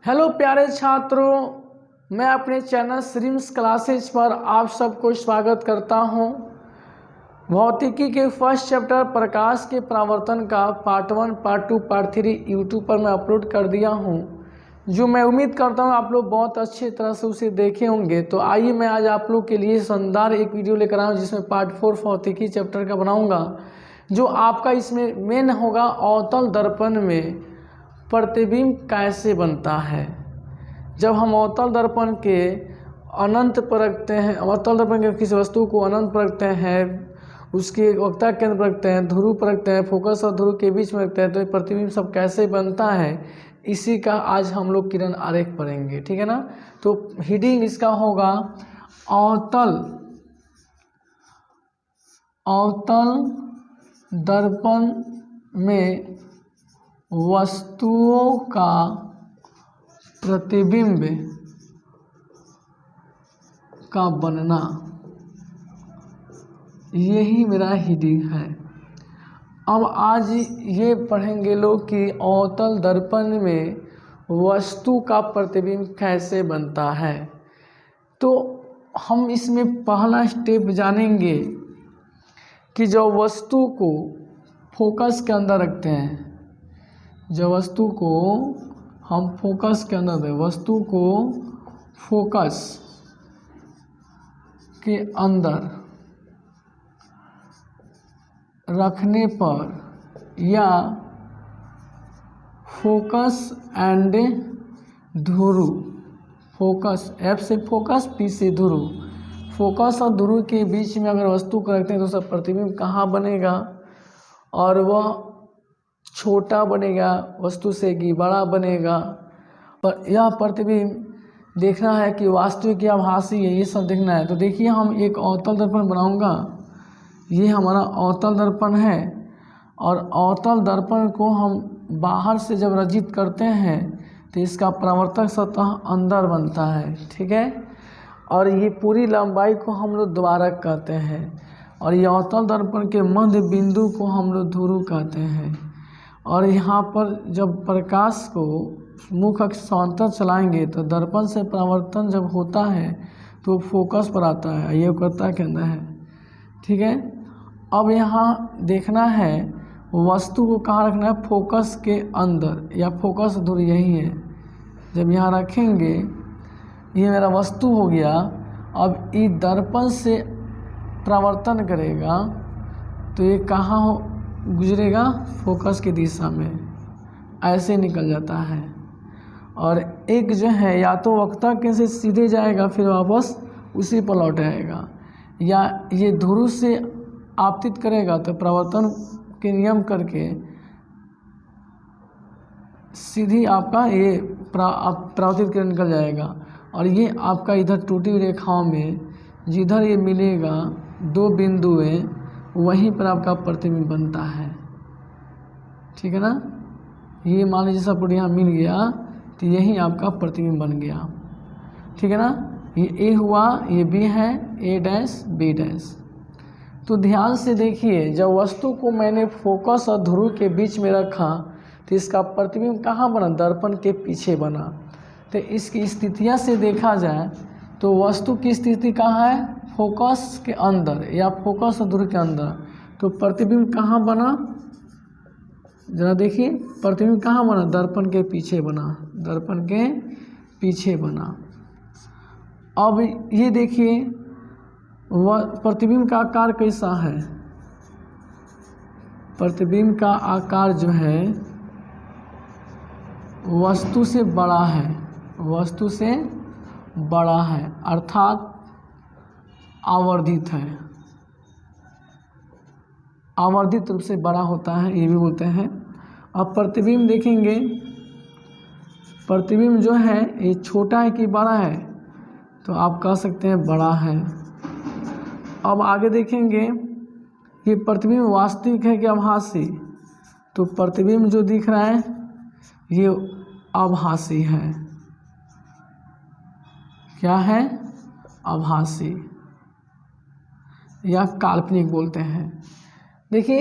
Hello प्यारे छात्रों, मैं अपने चैनल श्रीम्स क्लासेज पर आप सबको स्वागत करता हूं। भौतिकी के फर्स्ट चैप्टर प्रकाश के परावर्तन का पार्ट 1, पार्ट 2, पार्ट 3 यूट्यूब पर मैं अपलोड कर दिया हूं, जो मैं उम्मीद करता हूं आप लोग बहुत अच्छी तरह से उसे देखे होंगे। तो आइए मैं आज आप लोग के लिए शानदार एक वीडियो लेकर आया हूं, जिसमें पार्ट 4 भौतिकी चैप्टर का बनाऊँगा, जो आपका इसमें मेन होगा अवतल दर्पण में प्रतिबिंब कैसे बनता है। जब हम अवतल दर्पण के अनंत पर रखते हैं, अवतल दर्पण के किसी वस्तु को अनंत पर रखते हैं, उसके वक्ता केंद्र पर रखते हैं, ध्रुव पर रखते हैं, फोकस और ध्रुव के बीच में रखते हैं, तो ये प्रतिबिंब सब कैसे बनता है, इसी का आज हम लोग किरण आरेख पढ़ेंगे। ठीक है ना। तो हेडिंग इसका होगा अवतल दर्पण में वस्तुओं का प्रतिबिंब का बनना, यही मेरा हेडिंग है। अब आज ये पढ़ेंगे लोग कि अवतल दर्पण में वस्तु का प्रतिबिंब कैसे बनता है। तो हम इसमें पहला स्टेप जानेंगे कि जो वस्तु को फोकस के अंदर रखते हैं, जो वस्तु को हम फोकस के अंदर दें, वस्तु को फोकस के अंदर रखने पर या focus and Dhruv, focus F से फोकस, पी से ध्रुव, फोकस और ध्रुव के बीच में अगर वस्तु को रखते हैं तो उसका प्रतिबिंब कहाँ बनेगा, और वह छोटा बनेगा वस्तु से कि बड़ा बनेगा। पर यह प्रतिबिंब देखना है कि वास्तविक या आभासी है, ये सब देखना है। तो देखिए हम एक अवतल दर्पण बनाऊंगा, ये हमारा अवतल दर्पण है, और अवतल दर्पण को हम बाहर से जब रचित करते हैं तो इसका परावर्तक सतह अंदर बनता है। ठीक है। और ये पूरी लंबाई को हम लोग द्वारक कहते हैं, और ये अवतल दर्पण के मध्य बिंदु को हम लोग ध्रुव कहते हैं। और यहाँ पर जब प्रकाश को मुख अक्ष समांतर चलाएंगे तो दर्पण से परावर्तन जब होता है तो फोकस पर आता है, ये वक्रता के अंदर है। ठीक है। अब यहाँ देखना है वस्तु को कहाँ रखना है, फोकस के अंदर, या फोकस ध्रुव यही है। जब यहाँ रखेंगे, ये मेरा वस्तु हो गया। अब ये दर्पण से परावर्तन करेगा तो ये कहाँ गुजरेगा, फोकस की दिशा में, ऐसे निकल जाता है। और एक जो है या तो वक्ता के से सीधे जाएगा फिर वापस उसी पर लौट आएगा, या ये ध्रुव से आपतित करेगा तो परावर्तन के नियम करके सीधी आपका ये परावर्तित कर निकल जाएगा। और ये आपका इधर टूटी रेखाओं में जिधर ये मिलेगा दो बिंदुएं, वहीं पर आपका प्रतिबिंब बनता है। ठीक है ना। ये मान लीजिए सब यहाँ मिल गया तो यही आपका प्रतिबिंब बन गया। ठीक है ना। ये ए हुआ, ये बी है, ए डैश बी डैश। तो ध्यान से देखिए, जब वस्तु को मैंने फोकस और ध्रुव के बीच में रखा तो इसका प्रतिबिंब कहाँ बना, दर्पण के पीछे बना। तो इसकी स्थितियाँ से देखा जाए तो वस्तु की स्थिति कहाँ है, फोकस के अंदर या फोकस और ध्रुव के अंदर। तो प्रतिबिंब कहाँ बना, जरा देखिए, प्रतिबिंब कहाँ बना, दर्पण के पीछे बना, दर्पण के पीछे बना। अब ये देखिए वह प्रतिबिंब का आकार कैसा है, प्रतिबिंब का आकार जो है वस्तु से बड़ा है, वस्तु से बड़ा है, अर्थात आवर्धित है, आवर्धित रूप से बड़ा होता है, ये भी बोलते हैं। अब प्रतिबिंब देखेंगे, प्रतिबिंब जो है ये छोटा है कि बड़ा है, तो आप कह सकते हैं बड़ा है। अब आगे देखेंगे ये प्रतिबिंब वास्तविक है कि आभासी, तो प्रतिबिंब जो दिख रहा है ये आभासी है। क्या है, आभासी या काल्पनिक बोलते हैं। देखिए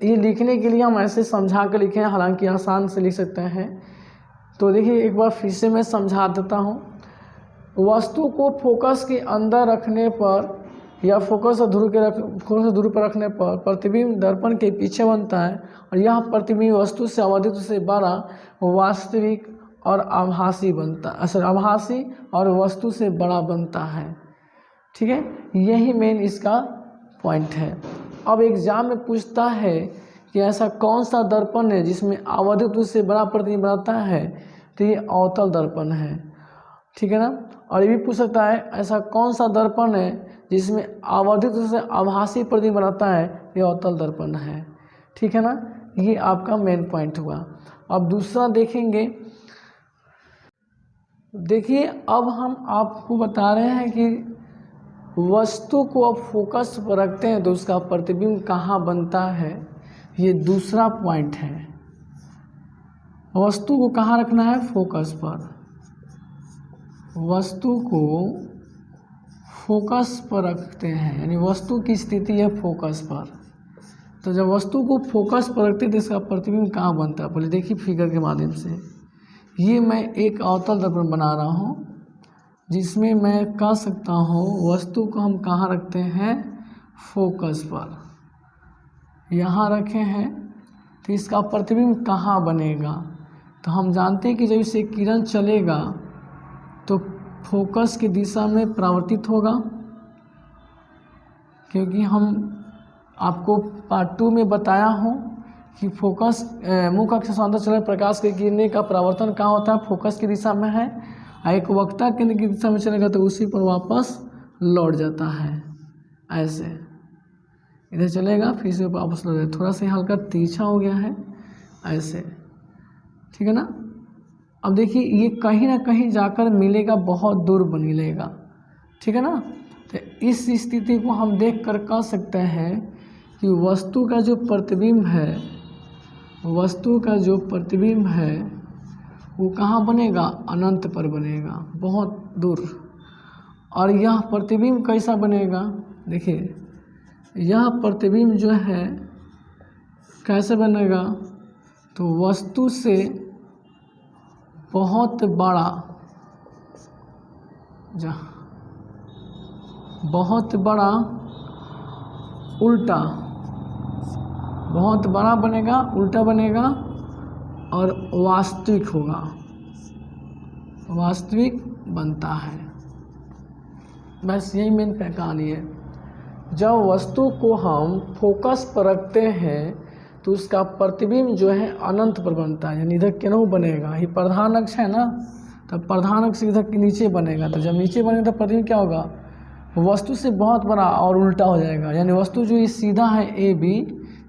ये लिखने के लिए हम ऐसे समझा कर लिखे हैं, हालांकि आसान से लिख सकते हैं तो देखिए एक बार फिर से मैं समझा देता हूँ। वस्तु को फोकस के अंदर रखने पर या फोकस ध्रुव पर रखने पर प्रतिबिंब दर्पण के पीछे बनता है, और यह प्रतिबिंब वस्तु से अवधित से बड़ा वास्तविक और आभासी बनता है, आभासी और वस्तु से बड़ा बनता है। ठीक है, यही मेन इसका पॉइंट है। अब एग्जाम में पूछता है कि ऐसा कौन सा दर्पण है जिसमें आवर्धित से बड़ा प्रतिबिंब बनाता है, तो ये अवतल दर्पण है। ठीक है ना। और ये भी पूछ सकता है ऐसा कौन सा दर्पण है जिसमें आवर्धित से आभासी प्रतिबिंब बनाता है, ये अवतल दर्पण है। ठीक है ना, ये आपका मेन पॉइंट हुआ। अब दूसरा देखेंगे। देखिए अब हम आपको बता रहे हैं कि वस्तु को अब फोकस पर रखते हैं तो उसका प्रतिबिंब कहाँ बनता है, ये दूसरा पॉइंट है। वस्तु को कहाँ रखना है, फोकस पर। वस्तु को फोकस पर रखते हैं, यानी वस्तु की स्थिति है फोकस पर। तो जब वस्तु को फोकस पर रखते हैं तो इसका प्रतिबिंब कहाँ बनता है, बोले देखिए फिगर के माध्यम से। ये मैं एक अवतल दर्पण बना रहा हूँ जिसमें मैं कह सकता हूँ वस्तु को हम कहाँ रखते हैं, फोकस पर। यहाँ रखे हैं तो इसका प्रतिबिंब कहाँ बनेगा, तो हम जानते हैं कि जब इसे किरण चलेगा तो फोकस की दिशा में परावर्तित होगा, क्योंकि हम आपको पार्ट 2 में बताया हूँ कि फोकस मुख्य अक्ष समांतर चल रहे प्रकाश के गिरने का परावर्तन कहाँ होता है, फोकस की दिशा में है। एक वक्ता केंद्र की दिशा में चलेगा तो उसी पर वापस लौट जाता है, ऐसे इधर चलेगा फिर से वापस लौट जाएगा। थोड़ा सा हल्का तिरछा हो गया है ऐसे, ठीक है ना। अब देखिए ये कहीं ना कहीं जाकर मिलेगा, बहुत दूर मिलेगा, ठीक है ना। तो इस स्थिति को हम देख कर कह सकते हैं कि वस्तु का जो प्रतिबिंब है, वस्तु का जो प्रतिबिंब है वो कहाँ बनेगा, अनंत पर बनेगा, बहुत दूर। और यह प्रतिबिंब कैसा बनेगा, देखिए यह प्रतिबिंब जो है कैसे बनेगा, तो वस्तु से बहुत बड़ा, बहुत बड़ा उल्टा, बहुत बड़ा बनेगा, उल्टा बनेगा और वास्तविक होगा, वास्तविक बनता है। बस यही मेन कहानी है। जब वस्तु को हम फोकस पर रखते हैं तो उसका प्रतिबिंब जो है अनंत पर बनता है, यानी इधर क्यों बनेगा, ये प्रधान अक्ष है ना, तब प्रधान अक्ष इधर के नीचे बनेगा। तो जब नीचे बनेगा तो प्रतिबिंब क्या होगा, वस्तु से बहुत बड़ा और उल्टा हो जाएगा, यानी वस्तु जो ये सीधा है ए बी,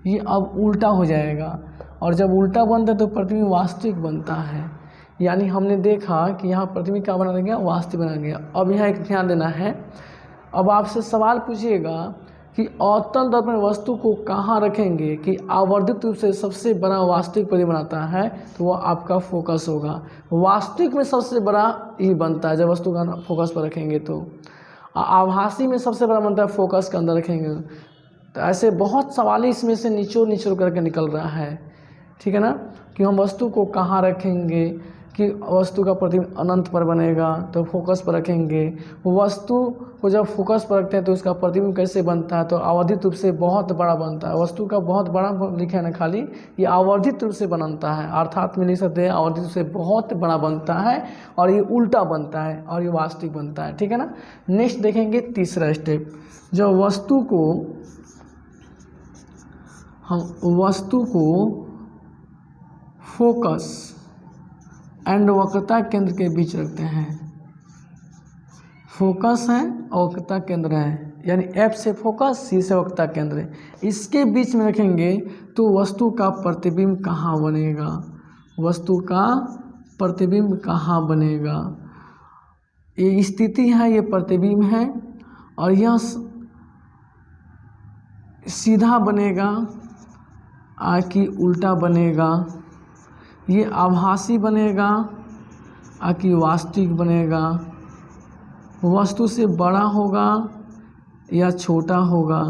ये अब उल्टा हो जाएगा। और जब उल्टा बनता है तो प्रतिबिंब वास्तविक बनता है। यानी हमने देखा कि यहाँ प्रतिबिंब क्या बना गया, वास्तविक बना गया। अब यहाँ एक ध्यान देना है, अब आपसे सवाल पूछिएगा कि अवतल दर्पण वस्तु को कहाँ रखेंगे कि आवर्धित रूप से सबसे बड़ा वास्तविक प्रतिबिंब बनाता है, तो वह आपका फोकस होगा। वास्तविक में सबसे बड़ा ही बनता है जब वस्तु का फोकस पर रखेंगे, तो आभासी में सबसे बड़ा बनता है फोकस के अंदर रखेंगे। तो ऐसे बहुत सवाल इसमें से निचोड़ करके निकल रहा है, ठीक है ना, कि हम वस्तु को कहाँ रखेंगे कि वस्तु का प्रतिबिंब अनंत पर बनेगा, तो फोकस पर रखेंगे। वस्तु को जब फोकस पर रखते हैं तो उसका प्रतिबिंब कैसे बनता है, तो आवर्धित रूप से बहुत बड़ा बनता है। वस्तु का बहुत बड़ा लिखा है ना, खाली ये आवर्धित रूप से बनता है, अर्थात में लिख सकते हैं आवर्धित रूप से बहुत बड़ा बनता है, और ये उल्टा बनता है और ये वास्तविक बनता है, ठीक है ना। नेक्स्ट देखेंगे तीसरा स्टेप, जो वस्तु को हम वस्तु को फोकस एंड वक्रता केंद्र के बीच रखते हैं। फोकस है और वक्रता केंद्र है, यानी F से फोकस, C से वक्रता केंद्र, इसके बीच में रखेंगे तो वस्तु का प्रतिबिंब कहाँ बनेगा, वस्तु का प्रतिबिंब कहाँ बनेगा। ये स्थिति है, ये प्रतिबिंब है, और यह सीधा बनेगा कि उल्टा बनेगा, ये आभासी बनेगा कि वास्तविक बनेगा, वस्तु से बड़ा होगा या छोटा होगा,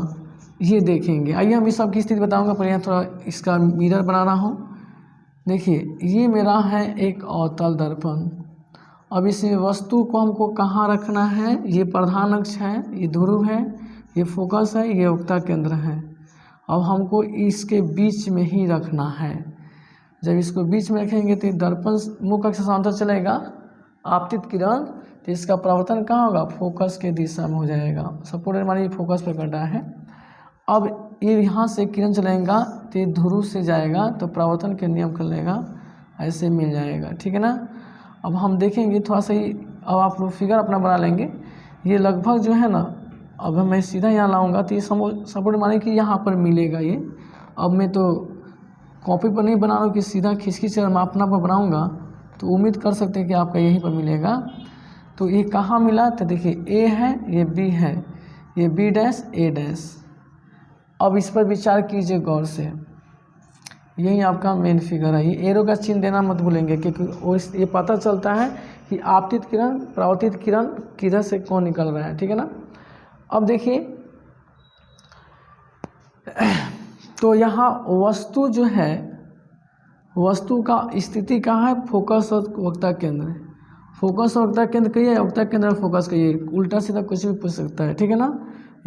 ये देखेंगे। आइए हम इस सब की स्थिति बताऊंगा, पर यहाँ थोड़ा इसका मिरर बना रहा हूँ देखिए ये मेरा है एक अवतल दर्पण। अब इस वस्तु को हमको कहाँ रखना है, ये प्रधान अक्ष है, ये ध्रुव है, ये फोकस है, ये वक्ता केंद्र है। अब हमको इसके बीच में ही रखना है। जब इसको बीच में रखेंगे तो दर्पण मुख्य अक्ष से समांतर चलेगा, आपतित किरण, तो इसका परावर्तन कहाँ होगा, फोकस के दिशा में हो जाएगा। सपोर्ट मानिए फोकस पर कर रहा है। अब ये यहाँ से किरण चलेगा तो ये ध्रुव से जाएगा तो परावर्तन के नियम कर लेगा, ऐसे मिल जाएगा, ठीक है ना। अब हम देखेंगे थोड़ा सा ही, अब आप लोग फिगर अपना बना लेंगे। ये लगभग जो है ना, अब मैं सीधा यहाँ लाऊंगा तो ये सपोर्ट मानिए कि यहाँ पर मिलेगा ये। अब मैं तो कॉपी पर नहीं बना रहा हूँ कि सीधा खिंच मापना पर बनाऊँगा, तो उम्मीद कर सकते हैं कि आपका यहीं पर मिलेगा। तो ये कहाँ मिला, तो देखिए ए है, ये बी है, ये बी डैश ए डैश। अब इस पर विचार कीजिए गौर से, यही आपका मेन फिगर है। ये एरो का चिन्ह देना मत भूलेंगे, क्योंकि ये पता चलता है कि आपतित किरण परावर्तित किरण किधर से कौन निकल रहा है, ठीक है ना। अब देखिए तो यहाँ वस्तु जो है, वस्तु का स्थिति कहाँ है, फोकस और वक्ता केंद्र। फोकस और वक्ता केंद्र कहिए, वक्ता केंद्र और फोकस कहिए, उल्टा सीधा कुछ भी पूछ सकता है, ठीक है ना।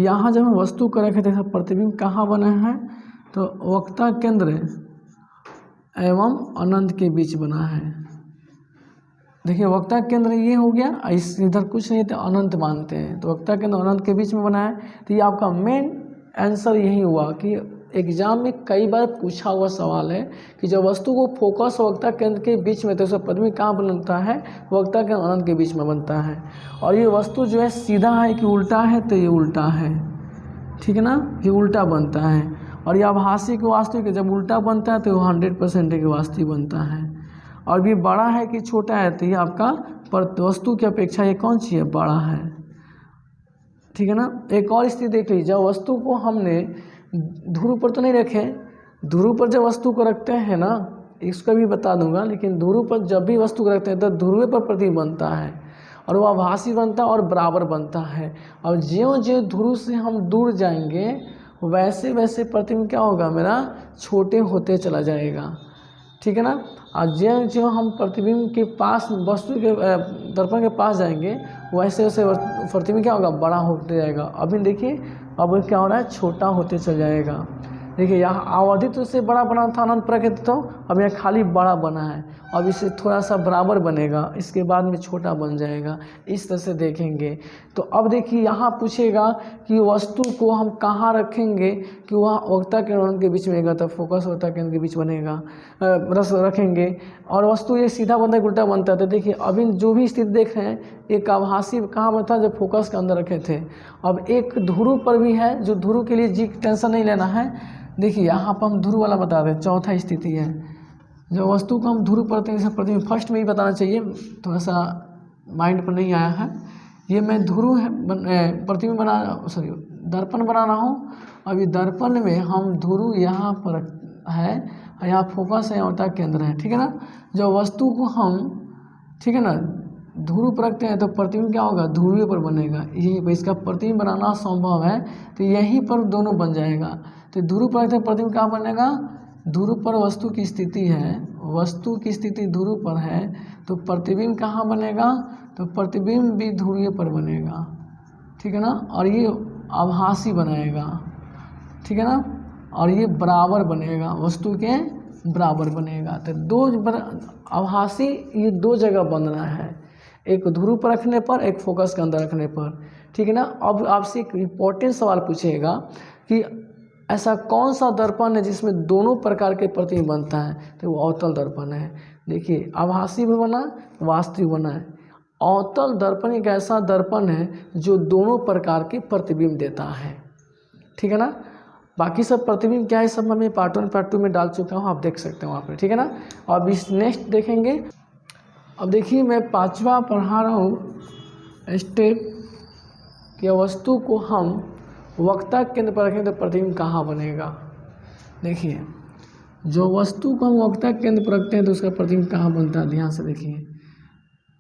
यहाँ जब हम वस्तु को रखे थे प्रतिबिंब कहाँ बना है, तो वक्ता केंद्र एवं अनंत के बीच बना है। देखिए वक्ता केंद्र ये हो गया, इस इधर कुछ नहीं तो अनंत मानते हैं, तो वक्ता केंद्र अनंत के बीच में बना है। तो ये आपका मेन आंसर यही हुआ कि एग्जाम में कई बार पूछा हुआ सवाल है कि जब वस्तु को फोकस और वक्ता केंद्र के बीच में, तो उसका प्रतिबिंब कहाँ बनता है, वक्ता केंद्र अनंत के बीच में बनता है। और ये वस्तु जो है सीधा है कि उल्टा है, तो ये उल्टा है, ठीक है ना, ये उल्टा बनता है। और ये आभासी को वास्तविक, जब उल्टा बनता है तो 100% के वास्तविक बनता है। और ये बड़ा है कि छोटा है, तो ये आपका वस्तु की अपेक्षा ये कौन सी है, बड़ा है, ठीक है ना। एक और स्थिति देख लीजिए, जब वस्तु को हमने ध्रुव पर तो नहीं रखे, ध्रुव पर जब वस्तु को रखते हैं ना, इसका भी बता दूंगा, लेकिन ध्रुव पर जब भी वस्तु को रखते हैं तो ध्रुव पर प्रतिबिंब बनता है और वो आभासी बनता है और बराबर बनता है। और ज्यों-ज्यों ध्रुव से हम दूर जाएंगे वैसे वैसे प्रतिबिंब क्या होगा, मेरा छोटे होते चला जाएगा, ठीक है ना। और ज्यों-ज्यों हम प्रतिबिंब के पास, वस्तु के दर्पण के पास जाएंगे वैसे वैसे प्रतिबिंब क्या होगा, बड़ा होते जाएगा। अभी देखिए अब क्या हो रहा है, छोटा होते चल जाएगा। देखिए यहाँ अवधित उससे बड़ा बना था अनंत प्रकृति, तो अब यहाँ खाली बड़ा बना है, अब इसे थोड़ा सा बराबर बनेगा, इसके बाद में छोटा बन जाएगा, इस तरह से देखेंगे। तो अब देखिए यहाँ पूछेगा कि वस्तु को हम कहाँ रखेंगे कि वह वक्ता के अनंत के बीच में रहेगा, तो फोकस वक्ता के के बीच बनेगा, रस रखेंगे। और वस्तु ये सीधा बनता है उल्टा बनता है, तो देखिए अभी जो भी स्थिति देख रहे हैं, एक आभासी कहाँ बनता है, जब फोकस के अंदर रखे थे। अब एक ध्रुव पर भी है, जो ध्रुव के लिए जी टेंशन नहीं लेना है। देखिए यहाँ पर हम ध्रुव वाला बता दें, चौथा स्थिति है, जो वस्तु को हम ध्रुव पढ़ते हैं, जैसे प्रतिबिंब फर्स्ट में ही बताना चाहिए, थोड़ा सा माइंड पर नहीं आया है। ये मैं ध्रुव है प्रतिबिंब दर्पण बना रहा हूँ। अभी दर्पण में हम ध्रुव यहाँ पर है, यहाँ फोकस है, वक्ता केंद्र है, ठीक है ना। जो वस्तु को हम, ठीक है ना, ध्रुव पर रखते हैं तो प्रतिबिंब क्या होगा, ध्रुवीय पर बनेगा। यहीं पर इसका प्रतिबिंब बनाना संभव है, तो यहीं पर दोनों बन जाएगा। तो ध्रुव पर रखते हैं, प्रतिबिंब कहाँ बनेगा, ध्रुव पर वस्तु की स्थिति है, वस्तु की स्थिति ध्रुव पर है, तो प्रतिबिंब कहाँ बनेगा, तो प्रतिबिंब भी ध्रुवीय पर बनेगा, ठीक है ना। और ये आभासी बनाएगा, ठीक है ना, और ये बराबर बनेगा, वस्तु के बराबर बनेगा। तो दो आभासी ये दो जगह बन रहा है, एक ध्रुव पर रखने पर, एक फोकस के अंदर रखने पर, ठीक है ना। अब आपसे एक इम्पोर्टेंट सवाल पूछेगा कि ऐसा कौन सा दर्पण है जिसमें दोनों प्रकार के प्रतिबिंब बनता है, तो वो अवतल दर्पण है। देखिए आभासी भी बना, वास्तविक बना है। अवतल दर्पण एक ऐसा दर्पण है जो दोनों प्रकार के प्रतिबिंब देता है, ठीक है ना। बाकी सब प्रतिबिंब क्या है, सब मैं पार्ट 1 पार्ट 2 में डाल चुका हूँ, आप देख सकते हैं वहाँ पर, ठीक है ना। अब इस नेक्स्ट देखेंगे। अब देखिए मैं 5वां पढ़ा रहा हूँ स्टेप कि वस्तु को हम वक्ता केंद्र पर रखें तो प्रतिबिंब कहाँ बनेगा। देखिए जो वस्तु को हम वक्ता केंद्र पर रखते हैं तो उसका प्रतिबिंब कहाँ बनता है, ध्यान से देखिए।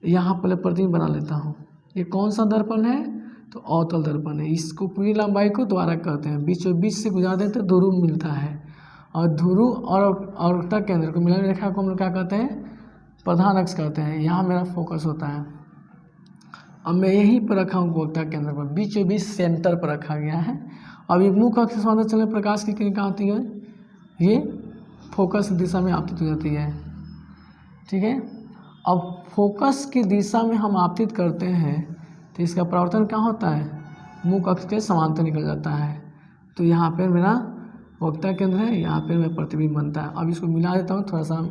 यहाँ पहले प्रतिबिंब बना लेता हूँ। ये कौन सा दर्पण है, तो अवतल दर्पण है। इसको पूरी लंबाई को द्वारा करते हैं, बीचों बीच से गुजार देते तो ध्रुव मिलता है। और ध्रुव और वक्रता केंद्र को मिलाने रेखा को हम लोग क्या कहते हैं, प्रधान अक्ष कहते हैं। यहाँ मेरा फोकस होता है। अब मैं यहीं पर रखा हूँ वक्रता केंद्र पर, बीचों बीच सेंटर पर रखा गया है। अब ये मुख्य अक्ष से समांतर चलने प्रकाश की किरण कहाँ होती है, ये फोकस दिशा में आपतित हो जाती है। ठीक है, अब फोकस की दिशा में हम आपतित करते हैं तो इसका परावर्तन क्या होता है, मुख्य अक्ष के समांतर निकल जाता है। तो यहाँ पर मेरा वक्रता केंद्र है, यहाँ पर मेरा प्रतिबिंब बनता है। अब इसको मिला देता हूँ, थोड़ा सा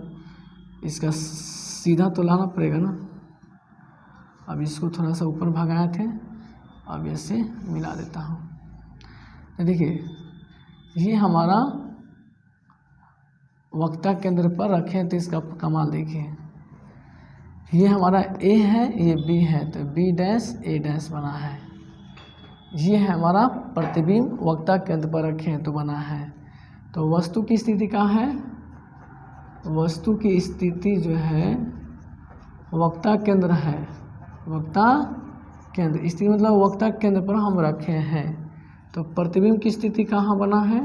इसका सीधा तो लाना पड़ेगा ना। अब इसको थोड़ा सा ऊपर भगाए थे, अब ऐसे मिला देता हूँ। तो देखिए ये हमारा वक्रता केंद्र पर रखें तो इसका कमाल देखिए, ये हमारा ए है, ये बी है, तो बी डैश ए डैश बना है। ये है हमारा प्रतिबिंब वक्रता केंद्र पर रखें तो बना है। तो वस्तु की स्थिति कहाँ है, वस्तु की स्थिति जो है वक्रता केंद्र है, वक्रता केंद्र स्थिति मतलब वक्रता केंद्र पर हम रखे हैं। तो प्रतिबिंब की स्थिति कहाँ बना है,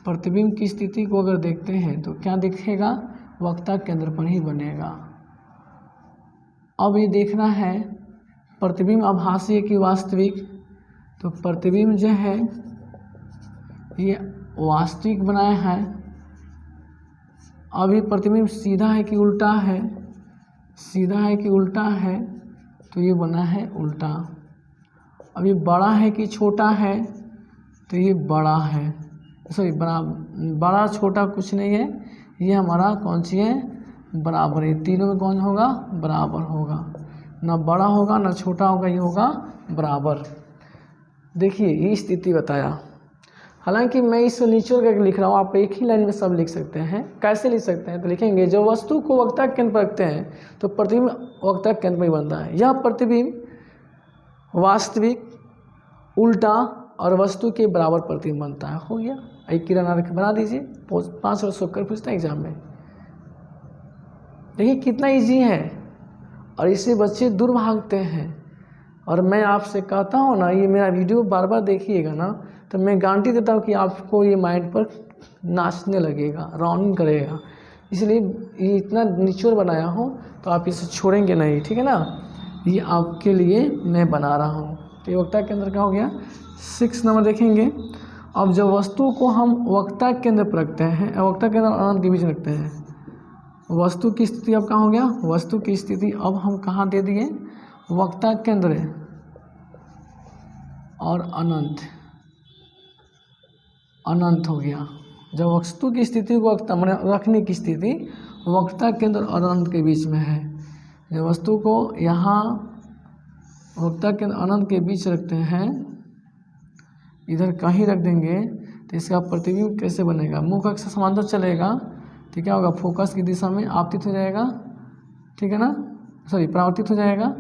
प्रतिबिंब की स्थिति को अगर देखते हैं तो क्या दिखेगा, वक्रता केंद्र पर ही बनेगा। अब ये देखना है प्रतिबिंब आभासी कि वास्तविक, तो प्रतिबिंब जो है ये वास्तविक बनाया है। अब ये प्रतिबिंब सीधा है कि उल्टा है, सीधा है कि उल्टा है, तो ये बना है उल्टा। अब ये बड़ा है कि छोटा है, तो ये बड़ा है, सॉरी बड़ा छोटा कुछ नहीं है, ये हमारा कौन सी है, बराबर है। तीनों में कौन होगा, बराबर होगा, ना बड़ा होगा ना छोटा होगा, ये होगा बराबर। देखिए ये स्थिति बताया। हालांकि मैं इस निचोड़ करके लिख रहा हूँ, आप एक ही लाइन में सब लिख सकते हैं। कैसे लिख सकते हैं, तो लिखेंगे जब वस्तु को वक्रता केंद्र पर रखते हैं तो प्रतिबिंब वक्रता केंद्र पर ही बनता है। यह प्रतिबिंब वास्तविक, उल्टा और वस्तु के बराबर प्रतिबिंब बनता है। हो गया, एक किरण बना दीजिए, 5 वर्ष कर पूछता है एग्जाम में। देखिए कितना इजी है, और इससे बच्चे दूर भागते हैं। और मैं आपसे कहता हूँ ना, ये मेरा वीडियो बार बार देखिएगा ना, तो मैं गारंटी देता हूँ कि आपको ये माइंड पर नाचने लगेगा, राउंडिंग करेगा। इसलिए ये इतना निचोड़ बनाया हूँ, तो आप इसे छोड़ेंगे नहीं, ठीक है ना। ये आपके लिए मैं बना रहा हूँ। तो ये वक्रता केंद्र का हो गया। 6 नंबर देखेंगे। अब जब वस्तु को हम वक्रता केंद्र पर रखते हैं, वक्रता केंद्र और अनंत के बीच रखते हैं, वस्तु की स्थिति अब कहाँ हो गया, वस्तु की स्थिति अब हम कहाँ दे दिए, वक्रता केंद्र और अनंत, अनंत हो गया। जब वस्तु की स्थिति को रखने की स्थिति वक्रता केंद्र और अनंत के बीच में है। जब वस्तु को यहाँ वक्रता केंद्र अनंत के बीच रखते हैं, इधर कहीं रख देंगे, तो इसका प्रतिबिंब कैसे बनेगा, मुख्य अक्ष से समांतर चलेगा, तो क्या होगा, फोकस की दिशा में आपतित हो जाएगा, ठीक है ना, सॉरी परावर्तित हो जाएगा।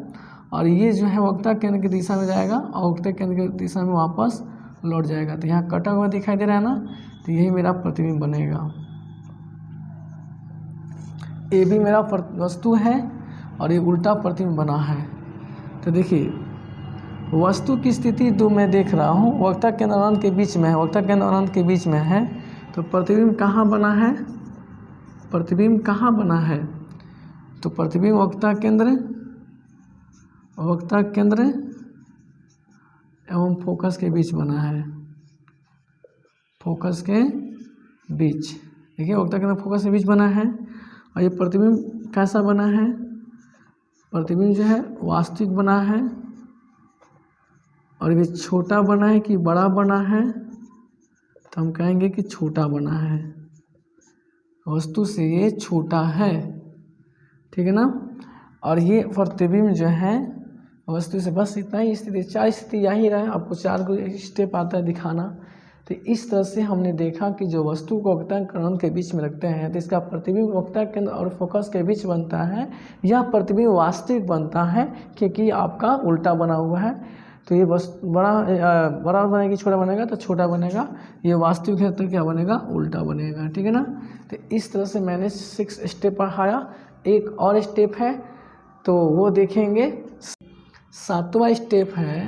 और ये जो है वक्रता केंद्र की दिशा में जाएगा और वक्रता केंद्र की दिशा में वापस लौट जाएगा। तो यहाँ कटा हुआ दिखाई दे रहा है ना, तो यही मेरा प्रतिबिंब बनेगा। ये भी मेरा वस्तु है और ये उल्टा प्रतिबिंब बना है। तो देखिए वस्तु की स्थिति जो मैं देख रहा हूँ वक्रता केंद्र अनंत के बीच में है, वक्रता केंद्र अनंत के बीच में है। तो प्रतिबिंब कहाँ बना है, प्रतिबिंब कहाँ बना है, तो प्रतिबिंब वक्रता केंद्र, वक्रता केंद्र एवं फोकस के बीच बना है, फोकस के बीच। देखिए वक्रता केंद्र फोकस के बीच बना है। और ये प्रतिबिंब कैसा बना है, प्रतिबिंब जो है वास्तविक बना है। और ये छोटा बना है कि बड़ा बना है, तो हम कहेंगे कि छोटा बना है, वस्तु से ये छोटा है, ठीक है ना। और ये प्रतिबिंब जो है वस्तु से, बस इतना ही स्थिति, 4 स्थिति यही रहा है। आपको 4 को स्टेप आता है दिखाना। तो इस तरह से हमने देखा कि जो वस्तु को वक्रता केंद्र के बीच में रखते हैं तो इसका प्रतिबिंब वक्रता केंद्र और फोकस के बीच बनता है। यह प्रतिबिंब वास्तविक बनता है क्योंकि आपका उल्टा बना हुआ है। तो ये बड़ा बनेगा, छोटा बनेगा तो छोटा बनेगा, ये वास्तविक है तो क्या बनेगा, उल्टा बनेगा, ठीक है ना। तो इस तरह से मैंने 6 स्टेप पढ़ाया। एक और स्टेप है तो वो देखेंगे। 7वां स्टेप है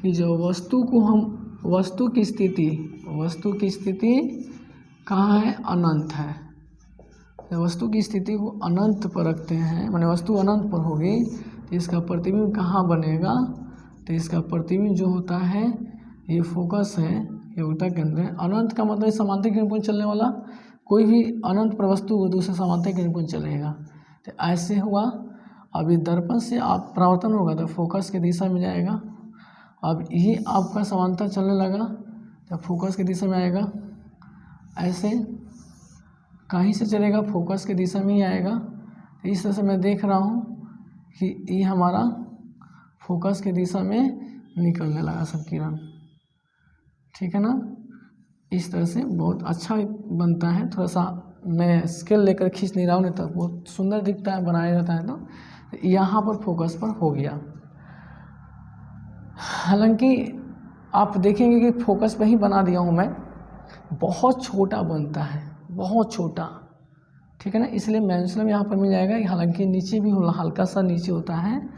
कि जो वस्तु को हम वस्तु की स्थिति कहाँ है, अनंत है। जब वस्तु की स्थिति को अनंत पर रखते हैं, माने वस्तु अनंत पर होगी तो इसका प्रतिबिंब कहाँ बनेगा, तो इसका प्रतिबिंब जो होता है ये फोकस है, ये ऊतक केंद्र है। अनंत का मतलब समांतर किरण पर चलने वाला, कोई भी अनंत पर वस्तु हो तो उसे समांतर किरण पर चलेगा। तो ऐसे हुआ। अब ये दर्पण से आप परावर्तन होगा तो फोकस की दिशा में जाएगा। अब ये आपका समांतर चलने लगा तो फोकस की दिशा में आएगा, ऐसे कहीं से चलेगा, फोकस की दिशा में ही आएगा। तो इस तरह से मैं देख रहा हूँ कि ये हमारा फोकस की दिशा में निकलने लगा सब किरण, ठीक है ना। इस तरह से बहुत अच्छा बनता है। थोड़ा सा मैं स्केल लेकर खींच नहीं रहा हूँ, नहीं तो बहुत सुंदर दिखता है, बनाया जाता है। तो यहाँ पर फोकस पर हो गया। हालांकि आप देखेंगे कि फोकस पे ही बना दिया हूँ मैं, बहुत छोटा बनता है, बहुत छोटा, ठीक है ना। इसलिए मेंसुरम यहाँ पर मिल जाएगा। हालांकि नीचे भी हल्का सा नीचे होता है,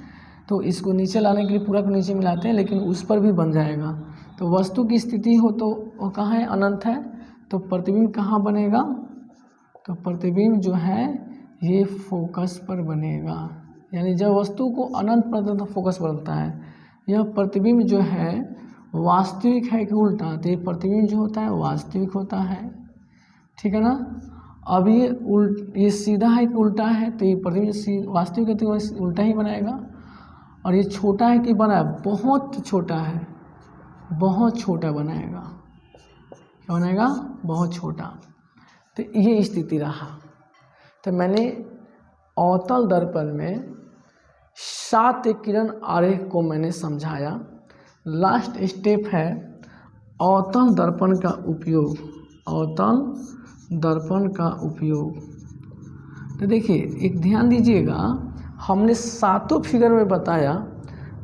तो इसको नीचे लाने के लिए पूरा को नीचे मिलाते हैं, लेकिन उस पर भी बन जाएगा। तो वस्तु की स्थिति हो तो वो कहाँ है, अनंत है, तो प्रतिबिंब कहाँ बनेगा, तो प्रतिबिंब जो है ये फोकस पर बनेगा। यानी जब वस्तु को अनंत पर तो फोकस पर बनता है। यह प्रतिबिंब जो है वास्तविक है कि उल्टा, तो ये प्रतिबिंब जो होता है वास्तविक होता है, ठीक है ना। अब ये सीधा है कि उल्टा है, तो ये प्रतिबिंब वास्तविक है तो उल्टा ही बनाएगा। और ये छोटा है कि बड़ा है, बहुत छोटा है, बहुत छोटा बनाएगा। क्या बनाएगा, बहुत छोटा। तो ये स्थिति रहा। तो मैंने अवतल दर्पण में 7 किरण आरेख को मैंने समझाया। लास्ट स्टेप है अवतल दर्पण का उपयोग, अवतल दर्पण का उपयोग। तो देखिए एक ध्यान दीजिएगा, हमने 7 फिगर में बताया।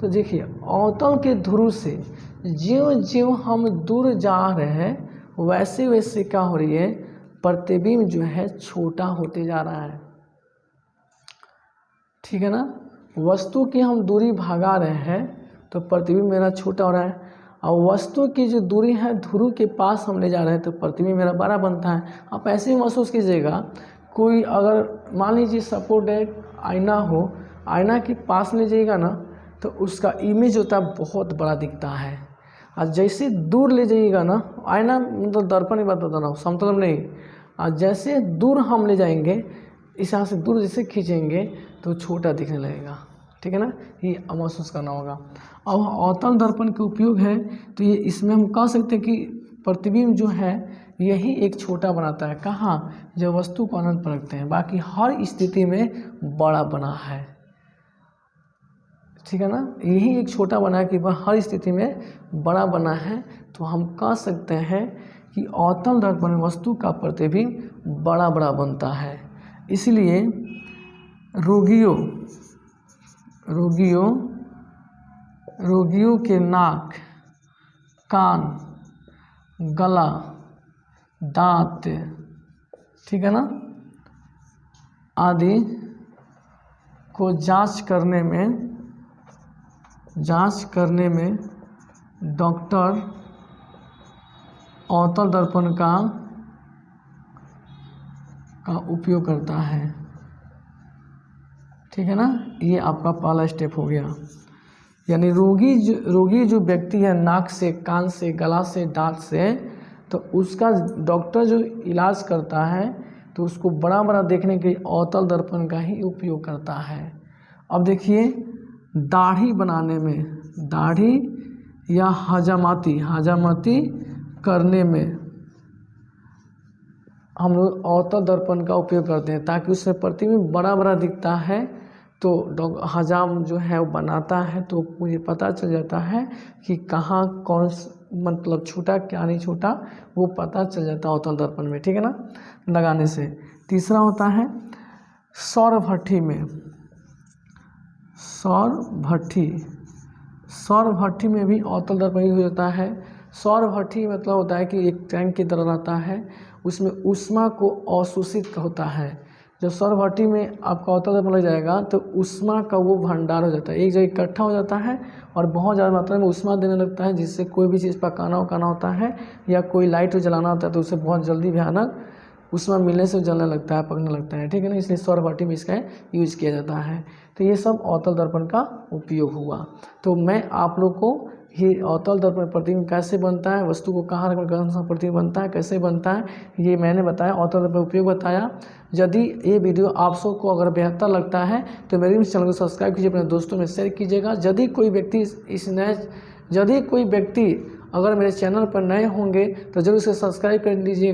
तो देखिए अवतल के ध्रुव से ज्यों ज्यों हम दूर जा रहे हैं वैसे वैसे क्या हो रही है, प्रतिबिंब जो है छोटा होते जा रहा है, ठीक है ना। वस्तु की हम दूरी भागा रहे हैं तो प्रतिबिंब मेरा छोटा हो रहा है, और वस्तु की जो दूरी है ध्रुव के पास हम ले जा रहे हैं तो प्रतिबिंब मेरा बड़ा बनता है। आप ऐसे ही महसूस कीजिएगा, कोई अगर मान लीजिए सपोर्टेड आईना हो, आईना के पास ले जाइएगा ना तो उसका इमेज होता है बहुत बड़ा दिखता है, और जैसे दूर ले जाइएगा ना, आईना मतलब दर्पण ही बताता ना, समतल नहीं, और जैसे दूर हम ले जाएंगे, इस यहाँ से दूर जैसे खींचेंगे तो छोटा दिखने लगेगा, ठीक है ना। ये महसूस करना होगा। अब अवतल दर्पण के उपयोग है तो ये इसमें हम कह सकते हैं कि प्रतिबिंब जो है यही एक छोटा बनाता है। कहाँ, जब वस्तु को अनंत पर रखते हैं, बाकी हर स्थिति में बड़ा बना है, ठीक है ना। यही एक छोटा बना है कि वह हर स्थिति में बड़ा बना है। तो हम कह सकते हैं कि अवतल दर्पण में वस्तु का प्रतिबिंब बड़ा बड़ा बनता है। इसलिए रोगियों के नाक, कान, गला, दांत, ठीक है ना, आदि को जांच करने में डॉक्टर अवतल दर्पण का उपयोग करता है, ठीक है ना। ये आपका पहला स्टेप हो गया। यानी रोगी जो व्यक्ति है नाक से, कान से, गला से, दांत से, तो उसका डॉक्टर जो इलाज करता है तो उसको बड़ा बड़ा देखने के लिए अवतल दर्पण का ही उपयोग करता है। अब देखिए दाढ़ी बनाने में, दाढ़ी या हजामती करने में हम लोग अवतल दर्पण का उपयोग करते हैं, ताकि उसमें प्रतिबिंब बड़ा बड़ा दिखता है। तो हजाम जो है वो बनाता है तो मुझे पता चल जाता है कि कहाँ कौन मतलब छोटा क्या नहीं छोटा, वो पता चल जाता है अवतल दर्पण में, ठीक है ना, लगाने से। तीसरा होता है सौर भट्ठी में, सौर भट्ठी में भी अवतल दर्पण यूज होता है। सौर भट्ठी मतलब होता है कि एक टैंक की तरह रहता है, उसमें ऊष्मा को अवशोषित होता है, जब सौरभाटी में आपका अवतल दर्पण लग जाएगा तो ऊष्मा का वो भंडार हो जाता है, एक जगह इकट्ठा हो जाता है और बहुत ज़्यादा मात्रा में ऊष्मा देने लगता है, जिससे कोई भी चीज़ पकाना उकाना होता है या कोई लाइट जलाना होता है तो उसे बहुत जल्दी भयानक ऊष्मा मिलने से जलने लगता है, पकने लगता है, ठीक है ना। इसलिए सौरभाटी में इसका यूज़ किया जाता है। तो ये सब अवतल दर्पण का उपयोग हुआ। तो मैं आप लोग को ये अवतल दर्पण प्रतिबिंब कैसे बनता है, वस्तु को कहाँ रखकर कौन सा प्रतिबिंब बनता है, कैसे बनता है, ये मैंने बताया, अवतल दर्पण उपयोग बताया। यदि ये वीडियो आप सबको अगर बेहतर लगता है तो मेरे इस चैनल को सब्सक्राइब कीजिए, अपने दोस्तों में शेयर कीजिएगा। यदि कोई व्यक्ति अगर मेरे चैनल पर नए होंगे तो जरूर से सब्सक्राइब कर लीजिएगा।